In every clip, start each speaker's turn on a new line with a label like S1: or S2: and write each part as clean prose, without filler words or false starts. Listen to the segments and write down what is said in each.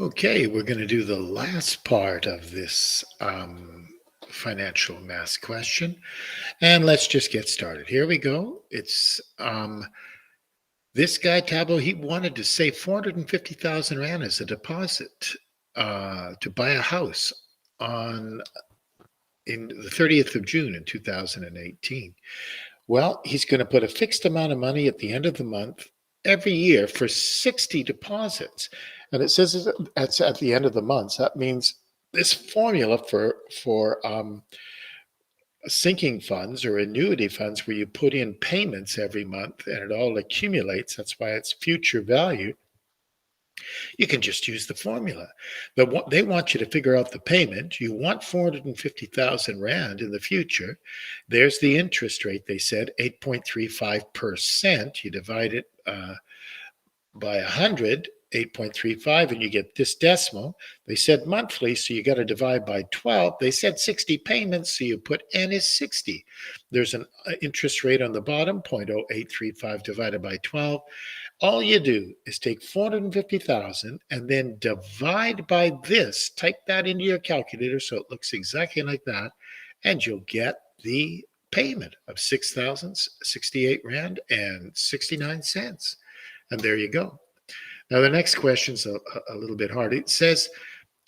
S1: Okay, we're going to do the last part of this financial math question. And let's just get started. Here we go. It's this guy, Tabo, he wanted to save 450,000 Rand as a deposit to buy a house on in the 30th of June in 2018. Well, he's going to put a fixed amount of money at the end of the month every year for 60 deposits. And it says it's at the end of the month. So that means this formula for sinking funds or annuity funds where you put in payments every month and it all accumulates. That's why it's future value. You can just use the formula. They want you to figure out the payment. You want 450,000 Rand in the future. There's the interest rate, they said, 8.35%. You divide it by 100, 8.35, and you get this decimal. They said monthly, so you got to divide by 12. They said 60 payments, so you put N is 60. There's an interest rate on the bottom, 0.0835 divided by 12. All you do is take 450,000 and then divide by this. Type that into your calculator so it looks exactly like that, and you'll get the payment of 6,068 Rand and 69 cents. And there you go. Now, the next question's a little bit hard. It says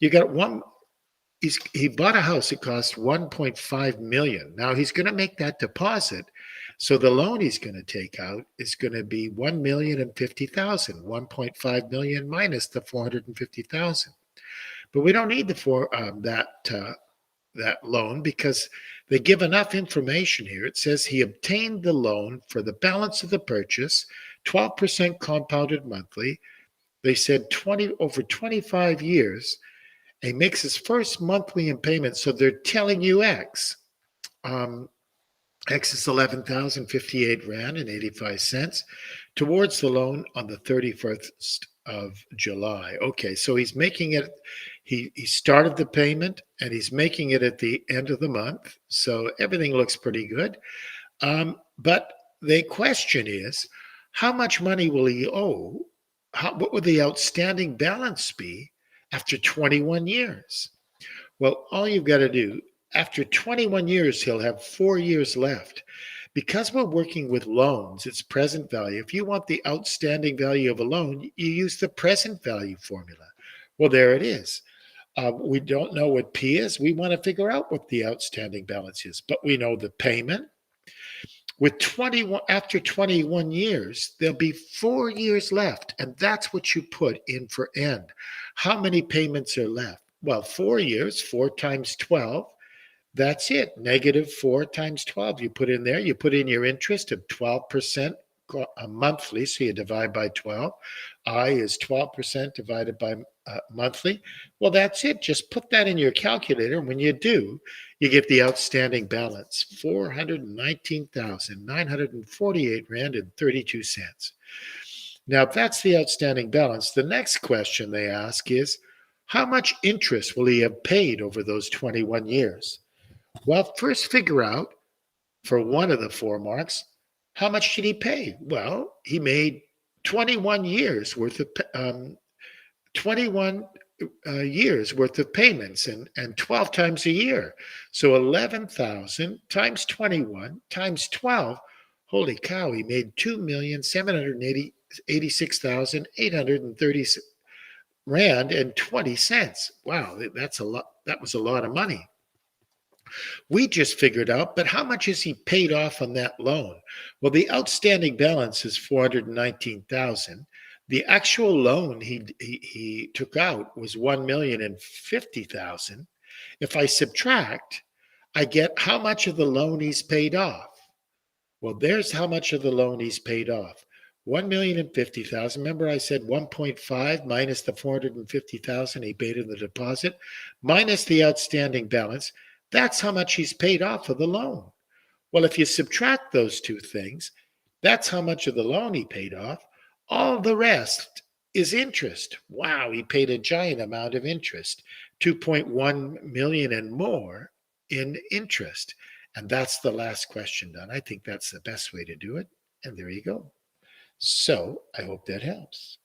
S1: you got he bought a house. It cost 1.5 million. Now he's going to make that deposit. So the loan he's going to take out is going to be 1,050,000, 1.5 million minus the 450,000. But we don't need that loan because they give enough information here. It says he obtained the loan for the balance of the purchase, 12% compounded monthly. They said over 25 years. He makes his first monthly in payment. So they're telling you X. X is 11,058 Rand and 85 cents towards the loan on the 31st of July. Okay, so he's making it, he started the payment and he's making it at the end of the month. So everything looks pretty good. But the question is, how much money will he owe? What would the outstanding balance be after 21 years? Well, all you've got to do, after 21 years, he'll have 4 years left. Because we're working with loans, it's present value. If you want the outstanding value of a loan, you use the present value formula. Well, there it is. We don't know what P is. We want to figure out what the outstanding balance is, but we know the payment. With 21, after 21 years, there'll be 4 years left, and that's what you put in for N. How many payments are left? Well, 4 years, 4 times 12. That's it. -4 times 12. You put in there, you put in your interest of 12% monthly, so you divide by 12. I is 12% divided by monthly. Well, that's it. Just put that in your calculator. When you do, you get the outstanding balance, 419,948 Rand and 32 cents. Now, if that's the outstanding balance, the next question they ask is, how much interest will he have paid over those 21 years? Well, first figure out, for one of the 4 marks, how much did he pay? Well, he made 21 years worth of 21 years worth of payments and 12 times a year. So 11,000 times 21 times 12. Holy cow, he made 2,786,830 Rand and 20 cents. Wow, that's a lot. That was a lot of money. We just figured out, but how much is he paid off on that loan? Well, the outstanding balance is 419,000. The actual loan he took out was 1,050,000. If I subtract, I get how much of the loan he's paid off. Well, there's how much of the loan he's paid off. 1,050,000. Remember, I said 1.5 minus the 450,000 he paid in the deposit, minus the outstanding balance. That's how much he's paid off of the loan. Well, if you subtract those two things, that's how much of the loan he paid off. All the rest is interest. Wow, he paid a giant amount of interest, 2.1 million and more in interest. And that's the last question done. I think that's the best way to do it. And there you go. So I hope that helps.